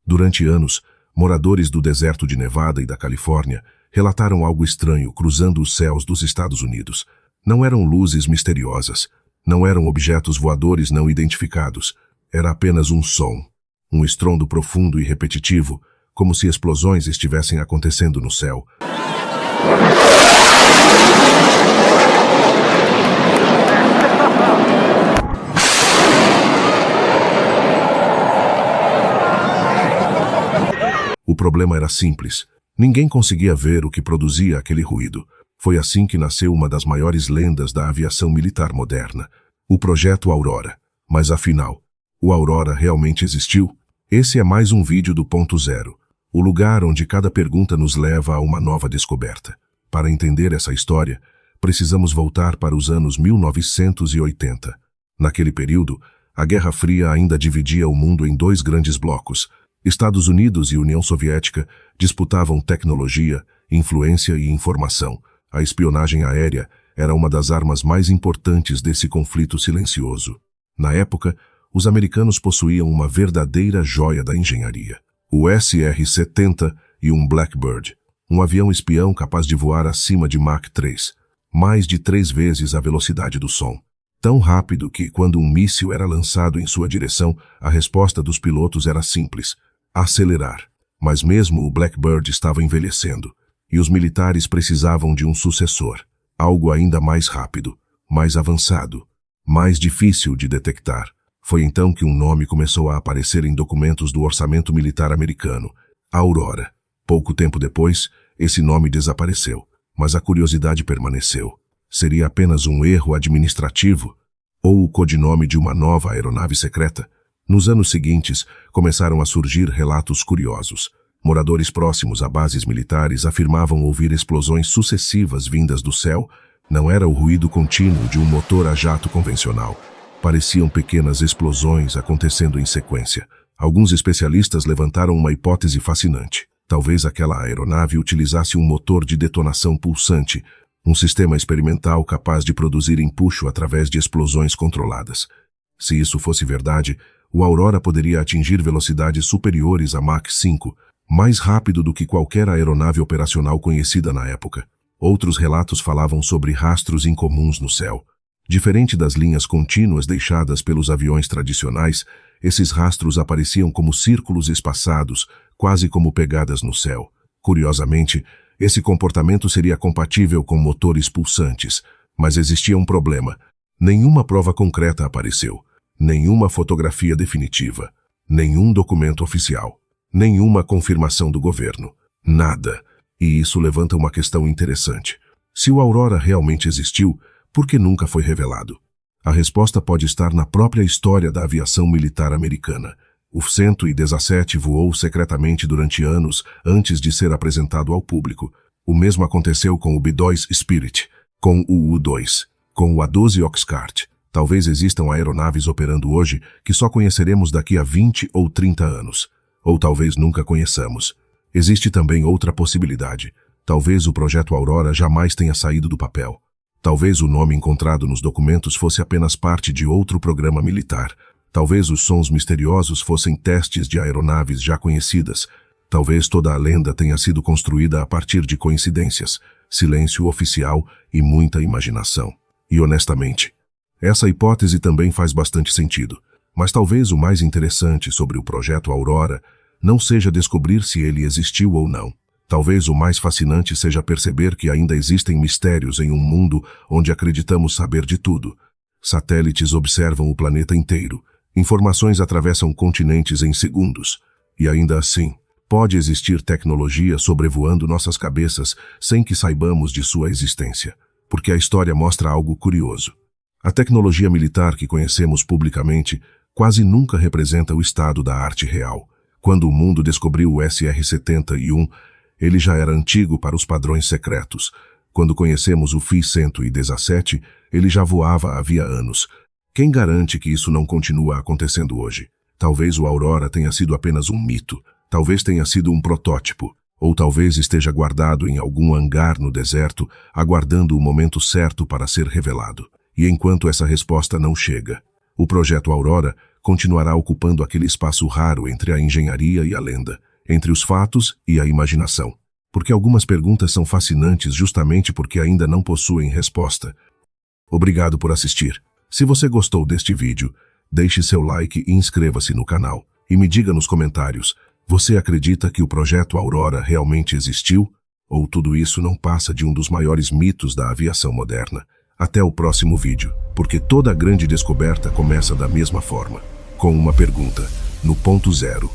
Durante anos, moradores do deserto de Nevada e da Califórnia relataram algo estranho cruzando os céus dos Estados Unidos. Não eram luzes misteriosas, não eram objetos voadores não identificados, era apenas um som, um estrondo profundo e repetitivo, como se explosões estivessem acontecendo no céu. O problema era simples. Ninguém conseguia ver o que produzia aquele ruído. Foi assim que nasceu uma das maiores lendas da aviação militar moderna, o Projeto Aurora. Mas afinal, o Aurora realmente existiu? Esse é mais um vídeo do Ponto Zero, o lugar onde cada pergunta nos leva a uma nova descoberta. Para entender essa história, precisamos voltar para os anos 1980. Naquele período, a Guerra Fria ainda dividia o mundo em dois grandes blocos. Estados Unidos e União Soviética disputavam tecnologia, influência e informação. A espionagem aérea era uma das armas mais importantes desse conflito silencioso. Na época, os americanos possuíam uma verdadeira joia da engenharia. O SR-70 e um Blackbird, um avião espião capaz de voar acima de Mach 3, mais de 3 vezes a velocidade do som. Tão rápido que, quando um míssil era lançado em sua direção, a resposta dos pilotos era simples: acelerar. Mas mesmo o Blackbird estava envelhecendo, e os militares precisavam de um sucessor, algo ainda mais rápido, mais avançado, mais difícil de detectar. Foi então que um nome começou a aparecer em documentos do orçamento militar americano: Aurora. Pouco tempo depois, esse nome desapareceu, mas a curiosidade permaneceu. Seria apenas um erro administrativo? Ou o codinome de uma nova aeronave secreta? Nos anos seguintes, começaram a surgir relatos curiosos. Moradores próximos a bases militares afirmavam ouvir explosões sucessivas vindas do céu. Não era o ruído contínuo de um motor a jato convencional. Pareciam pequenas explosões acontecendo em sequência. Alguns especialistas levantaram uma hipótese fascinante. Talvez aquela aeronave utilizasse um motor de detonação pulsante, um sistema experimental capaz de produzir empuxo através de explosões controladas. Se isso fosse verdade, o Aurora poderia atingir velocidades superiores a Mach 5, mais rápido do que qualquer aeronave operacional conhecida na época. Outros relatos falavam sobre rastros incomuns no céu. Diferente das linhas contínuas deixadas pelos aviões tradicionais, esses rastros apareciam como círculos espaçados, quase como pegadas no céu. Curiosamente, esse comportamento seria compatível com motores pulsantes, mas existia um problema. Nenhuma prova concreta apareceu, nenhuma fotografia definitiva, nenhum documento oficial, nenhuma confirmação do governo. Nada. E isso levanta uma questão interessante. Se o Aurora realmente existiu, por que nunca foi revelado? A resposta pode estar na própria história da aviação militar americana. O 117 voou secretamente durante anos antes de ser apresentado ao público. O mesmo aconteceu com o B-2 Spirit, com o U-2, com o A-12 Oxcart. Talvez existam aeronaves operando hoje que só conheceremos daqui a 20 ou 30 anos. Ou talvez nunca conheçamos. Existe também outra possibilidade. Talvez o Projeto Aurora jamais tenha saído do papel. Talvez o nome encontrado nos documentos fosse apenas parte de outro programa militar. Talvez os sons misteriosos fossem testes de aeronaves já conhecidas. Talvez toda a lenda tenha sido construída a partir de coincidências, silêncio oficial e muita imaginação. E honestamente, essa hipótese também faz bastante sentido. Mas talvez o mais interessante sobre o Projeto Aurora não seja descobrir se ele existiu ou não. Talvez o mais fascinante seja perceber que ainda existem mistérios em um mundo onde acreditamos saber de tudo. Satélites observam o planeta inteiro. Informações atravessam continentes em segundos. E ainda assim, pode existir tecnologia sobrevoando nossas cabeças sem que saibamos de sua existência. Porque a história mostra algo curioso. A tecnologia militar que conhecemos publicamente quase nunca representa o estado da arte real. Quando o mundo descobriu o SR-71, ele já era antigo para os padrões secretos. Quando conhecemos o FI-117, ele já voava havia anos. Quem garante que isso não continua acontecendo hoje? Talvez o Aurora tenha sido apenas um mito. Talvez tenha sido um protótipo. Ou talvez esteja guardado em algum hangar no deserto, aguardando o momento certo para ser revelado. E enquanto essa resposta não chega, o Projeto Aurora continuará ocupando aquele espaço raro entre a engenharia e a lenda, entre os fatos e a imaginação. Porque algumas perguntas são fascinantes justamente porque ainda não possuem resposta. Obrigado por assistir. Se você gostou deste vídeo, deixe seu like e inscreva-se no canal. E me diga nos comentários, você acredita que o projeto Aurora realmente existiu? Ou tudo isso não passa de um dos maiores mitos da aviação moderna? Até o próximo vídeo, porque toda grande descoberta começa da mesma forma, com uma pergunta, no ponto zero.